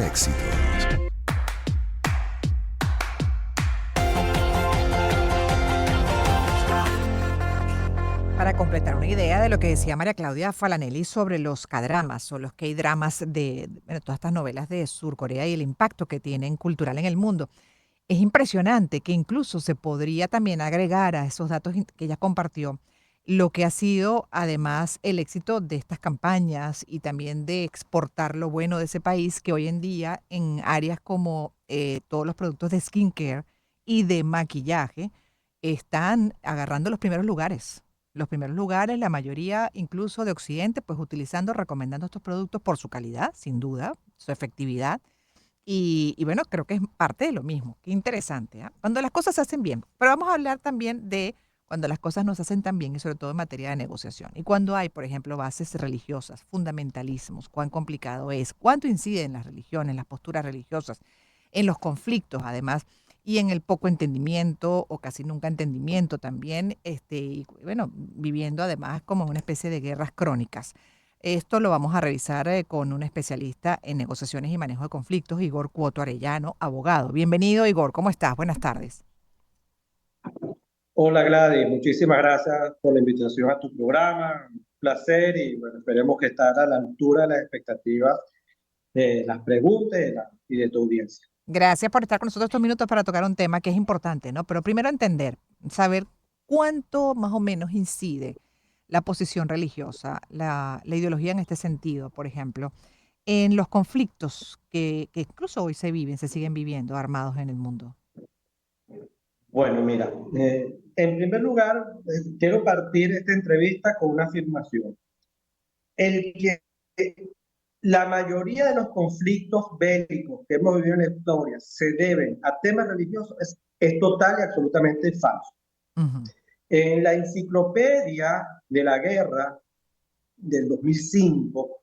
éxitos. Para completar una idea de lo que decía María Claudia Falanelli sobre los K-dramas o los K-dramas bueno, todas estas novelas de Surcorea y el impacto que tienen cultural en el mundo. Es impresionante que incluso se podría también agregar a esos datos que ella compartió lo que ha sido además el éxito de estas campañas y también de exportar lo bueno de ese país, que hoy en día en áreas como todos los productos de skincare y de maquillaje están agarrando los primeros lugares. Los primeros lugares, la mayoría incluso de Occidente, pues utilizando, recomendando estos productos por su calidad, sin duda, su efectividad y bueno, creo que es parte de lo mismo. Qué interesante, ¿ah? Cuando las cosas se hacen bien. Pero vamos a hablar también de cuando las cosas no se hacen tan bien y sobre todo en materia de negociación. Y cuando hay, por ejemplo, bases religiosas, fundamentalismos, cuán complicado es, cuánto inciden las religiones, las posturas religiosas, en los conflictos además, y en el poco entendimiento o casi nunca entendimiento también, y bueno, viviendo además como una especie de guerras crónicas. Esto lo vamos a revisar con un especialista en negociaciones y manejo de conflictos, Igor Cuoto Arellano, abogado. Bienvenido, Igor. ¿Cómo estás? Buenas tardes. Hola Gladys, muchísimas gracias por la invitación a tu programa. Un placer y bueno, esperemos que estar a la altura de las expectativas de las preguntas y de tu audiencia. Gracias por estar con nosotros estos minutos para tocar un tema que es importante, ¿no? Pero primero entender, saber cuánto más o menos incide la posición religiosa, la ideología en este sentido, por ejemplo, en los conflictos que incluso hoy se viven, se siguen viviendo armados en el mundo. Bueno, mira, en primer lugar, quiero partir esta entrevista con una afirmación. El que la mayoría de los conflictos bélicos que hemos vivido en la historia se deben a temas religiosos es total y absolutamente falso. Ujú. En la enciclopedia de la guerra del 2005,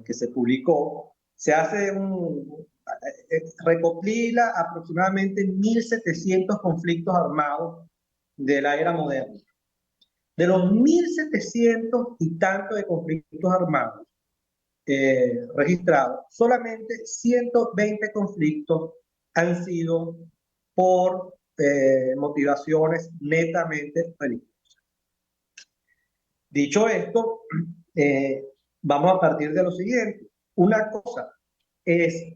que se publicó, se hace recopila aproximadamente 1.700 conflictos armados de la era moderna. De los 1.700 y tanto de conflictos armados registrados, solamente 120 conflictos han sido por motivaciones netamente religiosas. Dicho esto, vamos a partir de lo siguiente. Una cosa es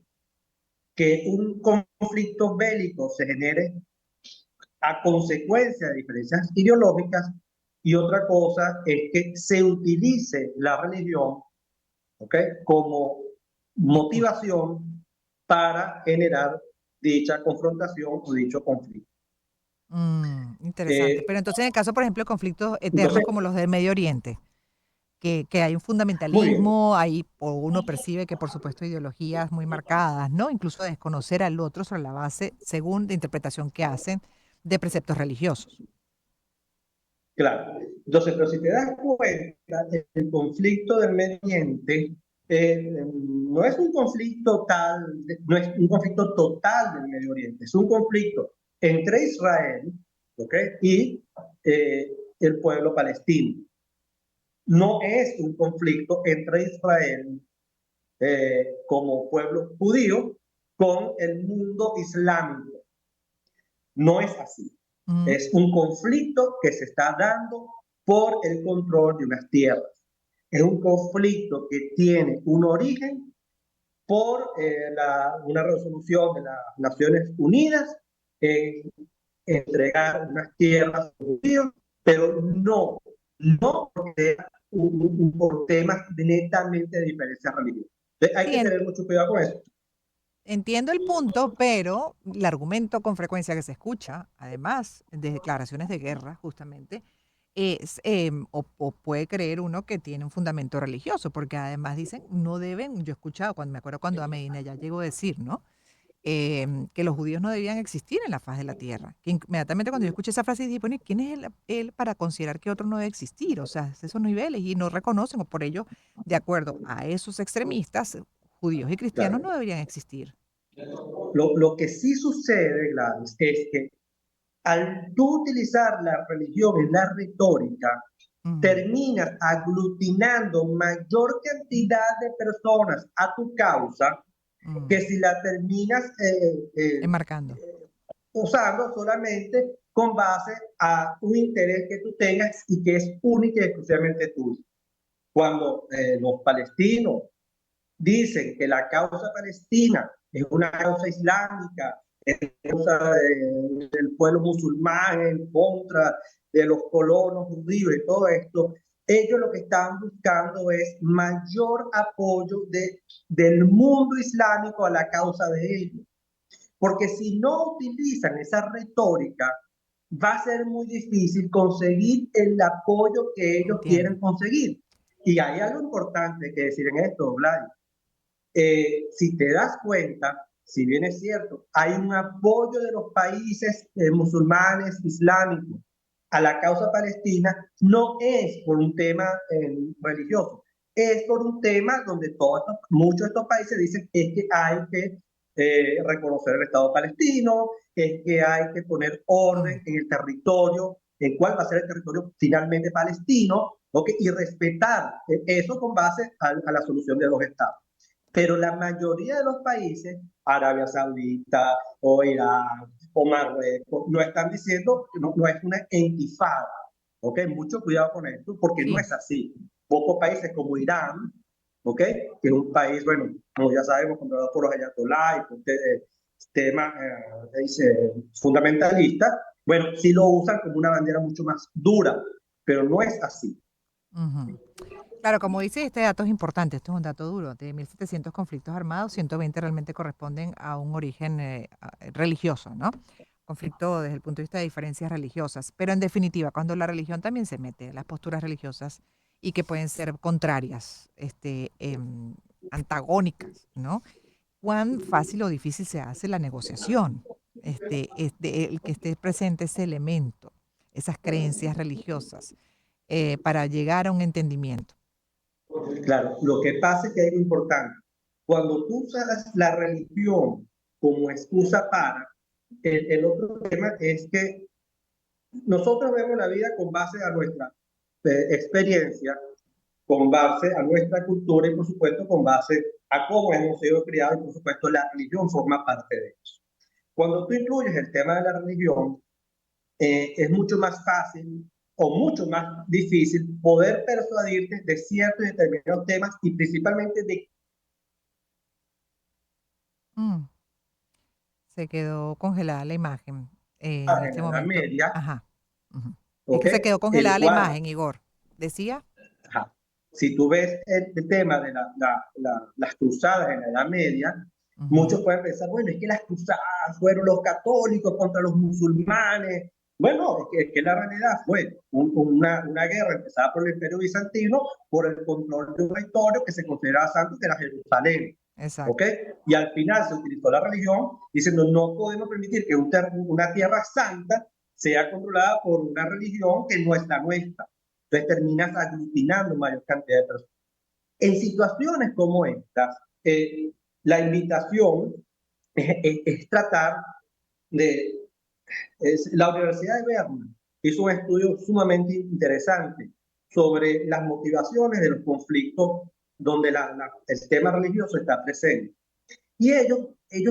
que un conflicto bélico se genere a consecuencia de diferencias ideológicas y otra cosa es que se utilice la religión, ¿okay?, como motivación para generar dicha confrontación o dicho conflicto. Interesante. Eh, Pero entonces, en el caso, por ejemplo, de conflictos eternos entonces, como los del Medio Oriente, que hay un muy bien. fundamentalismo, hay, o uno percibe que, por supuesto, ideologías muy marcadas, ¿no? Incluso desconocer al otro sobre la base, según la interpretación que hacen, de preceptos religiosos. Claro. Entonces, pero si te das cuenta, el conflicto del Medio Oriente no es un conflicto no es un conflicto total del Medio Oriente, es un conflicto entre Israel, ¿okay?, y eh, el pueblo palestino. No es un conflicto entre Israel como pueblo judío con el mundo islámico. No es así. Mm, Es un conflicto que se está dando por el control de unas tierras. Es un conflicto que tiene un origen por una resolución de las Naciones Unidas en entregar unas tierras a los judíos, pero no por temas netamente de diferencias religiosas. Hay sí, que tener mucho cuidado con eso. entiendo el punto, pero el argumento con frecuencia que se escucha, además de declaraciones de guerra, justamente, es, o puede creer uno que tiene un fundamento religioso, porque además dicen, no deben, yo he escuchado, cuando me acuerdo cuando a Medina ya llegó a decir, ¿no? Que los judíos no debían existir en la faz de la tierra. Que inmediatamente cuando yo escuché esa frase dije, bueno, ¿y quién es él para considerar que otro no debe existir? O sea, esos niveles y no reconocen, o por ello, de acuerdo a esos extremistas, judíos y cristianos Claro. no deberían existir. Lo que sí sucede, Gladys, es que al tú utilizar la religión en la retórica, Ujú. terminas aglutinando mayor cantidad de personas a tu causa, Mm, que si la terminas enmarcando. usando solamente con base a un interés que tú tengas y que es único y exclusivamente tuyo. Cuando los palestinos dicen que la causa palestina es una causa islámica, es una causa del pueblo musulmán en contra de los colonos judíos y todo esto, ellos lo que están buscando es mayor apoyo del mundo islámico a la causa de ellos. Porque si no utilizan esa retórica, va a ser muy difícil conseguir el apoyo que ellos Entiendo. quieren conseguir. Y hay algo importante que decir en esto, Vlad. Si te das cuenta, si bien es cierto, hay un apoyo de los países musulmanes islámicos a la causa palestina, no es por un tema religioso, es por un tema donde muchos de estos países dicen es que hay que reconocer el Estado palestino, es que hay que poner Mm, orden en el territorio, en cuál va a ser el territorio finalmente palestino, ¿okay? Y respetar eso con base a la solución de dos estados. Pero la mayoría de los países, Arabia Saudita o Irán o Marruecos, no están diciendo, no es una intifada. ¿Ok? Mucho cuidado con esto, porque no sí, es así. Pocos países como Irán, ¿ok? Que es un país, bueno, como ya sabemos, controlado por los ayatolás y por temas fundamentalistas, bueno, sí lo usan como una bandera mucho más dura, pero no es así. ujú. Claro, como dice, este dato es importante, esto es un dato duro. De 1.700 conflictos armados, 120 realmente corresponden a un origen religioso, ¿no? Conflicto desde el punto de vista de diferencias religiosas. Pero en definitiva, cuando la religión también se mete, las posturas religiosas y que pueden ser contrarias, antagónicas, ¿no? ¿Cuán fácil o difícil se hace la negociación? El que esté presente ese elemento, esas creencias religiosas, para llegar a un entendimiento. Claro, lo que pasa es que hay algo importante. Cuando tú usas la religión como excusa para, el otro tema es que nosotros vemos la vida con base a nuestra experiencia, con base a nuestra cultura y por supuesto con base a cómo hemos sido criados y por supuesto la religión forma parte de eso. Cuando tú incluyes el tema de la religión, es mucho más fácil o mucho más difícil poder persuadirte de ciertos y determinados temas y principalmente de Mm, Se quedó congelada la imagen en este en la momento. media, Ajá. Ujú. Es ¿ok? que se quedó El congelada la cual, imagen, Igor. ¿Decía? ajá, si tú ves el tema de las cruzadas en la Edad Media, muchos Ujú. pueden pensar, bueno, es que las cruzadas fueron los católicos contra los musulmanes. Bueno, es que la realidad fue una guerra empezada por el Imperio Bizantino por el control de un territorio que se consideraba santo, que era Jerusalén. ¿Ok? Exacto. Y al final se utilizó la religión diciendo no podemos permitir que una tierra santa sea controlada por una religión que no es la nuestra. Entonces terminas aglutinando mayor cantidad de personas. En situaciones como estas, la invitación es tratar de... la Universidad de Berna hizo un estudio sumamente interesante sobre las motivaciones de los conflictos donde el tema religioso está presente. Y ellos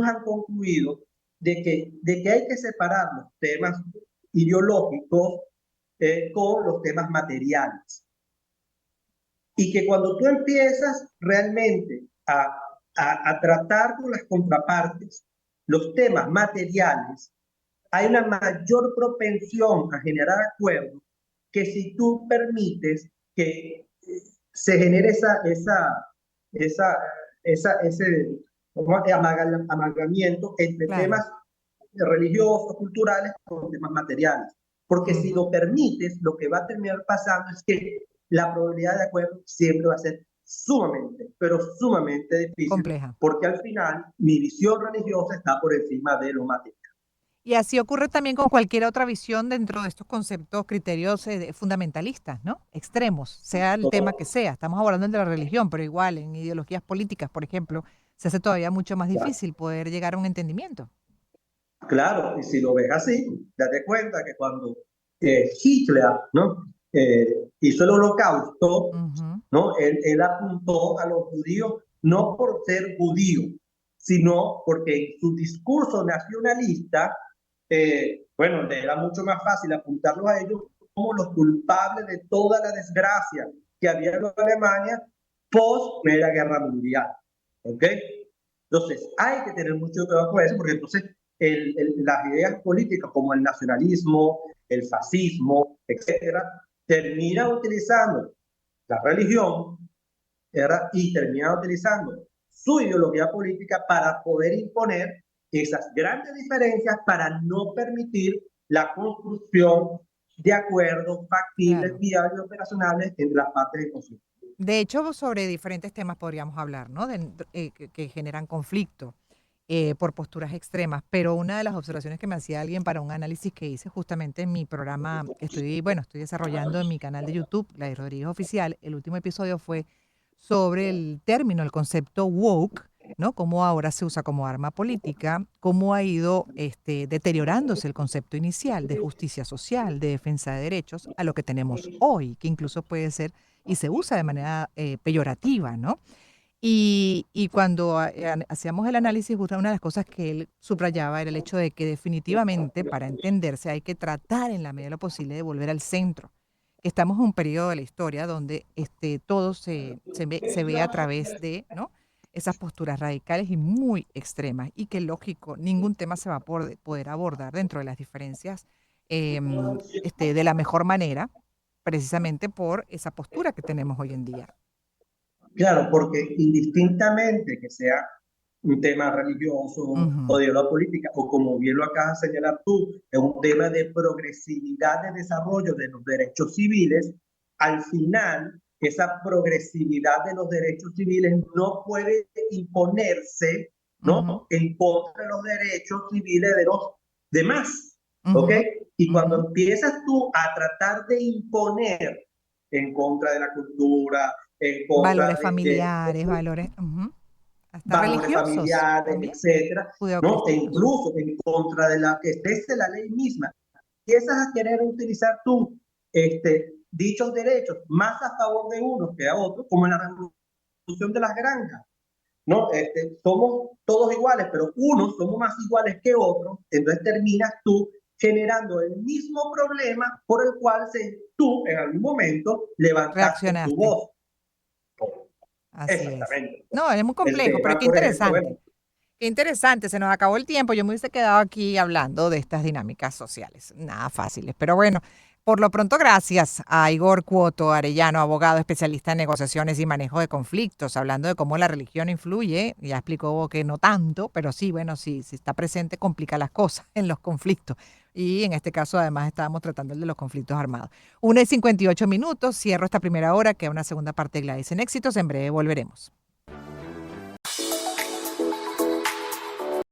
han concluido de que hay que separar los temas ideológicos con los temas materiales. Y que cuando tú empiezas realmente a tratar con las contrapartes los temas materiales, hay una mayor propensión a generar acuerdos que si tú permites que se genere esa, ese amalgamiento entre Claro. temas religiosos, culturales, con temas materiales. Porque si Ujú. lo permites, lo que va a terminar pasando es que la probabilidad de acuerdo siempre va a ser sumamente, pero sumamente difícil, Compleja. porque al final mi visión religiosa está por encima de lo material. Y así ocurre también con cualquier otra visión dentro de estos conceptos, criterios fundamentalistas, ¿no? Extremos, sea el tema que sea. Estamos hablando de la religión, pero igual en ideologías políticas, por ejemplo, se hace todavía mucho más Claro, difícil poder llegar a un entendimiento. claro, y si lo ves así, date cuenta que cuando Hitler, ¿no? Hizo el holocausto, Ujú. ¿no? Él apuntó a los judíos no por ser judíos, sino porque en su discurso nacionalista, bueno, le era mucho más fácil apuntarlos a ellos como los culpables de toda la desgracia que había en Alemania post Primera Guerra Mundial. ¿Ok? Entonces, hay que tener mucho cuidado con eso, porque entonces las ideas políticas como el nacionalismo, el fascismo, etcétera, terminan utilizando la religión, ¿verdad? Y terminan utilizando su ideología política para poder imponer esas grandes diferencias para no permitir la construcción de acuerdos factibles, Claro. viables y operacionales entre las partes del conflicto. De hecho, sobre diferentes temas podríamos hablar, ¿no? Que generan conflicto por posturas extremas. Pero una de las observaciones que me hacía alguien para un análisis que hice justamente en mi programa que estoy desarrollando en mi canal de YouTube, La de Rodríguez Oficial, el último episodio fue sobre el término, el concepto woke, ¿no? Cómo ahora se usa como arma política, cómo ha ido deteriorándose el concepto inicial de justicia social, de defensa de derechos, a lo que tenemos hoy, que incluso puede ser y se usa de manera peyorativa, ¿no? Y cuando hacíamos el análisis, justo una de las cosas que él subrayaba era el hecho de que definitivamente para entenderse hay que tratar en la medida de lo posible de volver al centro. Estamos en un periodo de la historia donde todo se ve a través de, ¿no? Esas posturas radicales y muy extremas y que lógico, ningún tema se va a poder abordar dentro de las diferencias de la mejor manera, precisamente por esa postura que tenemos hoy en día. Claro, porque indistintamente que sea un tema religioso o Ujú, de la política, o como bien lo acabas de señalar tú, es un tema de progresividad de desarrollo de los derechos civiles, al final esa progresividad de los derechos civiles no puede imponerse, ujú, ¿no? En contra de los derechos civiles de los demás, ¿ok? ujú, Y ujú. cuando empiezas tú a tratar de imponer en contra de la cultura, en contra Valores de familiares, valores, ujú, hasta valores religiosos familiares, también, etcétera, ¿no? E judeocristianos. incluso en contra de la que esté la ley misma. Empiezas a querer utilizar tú dichos derechos más a favor de unos que a otros, como en la revolución de las granjas, ¿no? Somos todos iguales, pero unos somos más iguales que otros, entonces terminas tú generando el mismo problema por el cual tú en algún momento levantaste tu Reaccionaste, voz. así es. Exactamente. No, es muy El complejo, pero tema, por ejemplo, bueno, qué interesante, se nos acabó el tiempo. Yo me hubiese quedado aquí hablando de estas dinámicas sociales, nada fáciles. Pero bueno, por lo pronto, gracias a Igor Cuoto Arellano, abogado especialista en negociaciones y manejo de conflictos, hablando de cómo la religión influye. Ya explicó que no tanto, pero sí, bueno, sí, si está presente, complica las cosas en los conflictos. Y en este caso, además, estábamos tratando el de los conflictos armados. 1:58 minutos, cierro esta primera hora, queda una segunda parte de Gladys en Éxitos. En breve volveremos.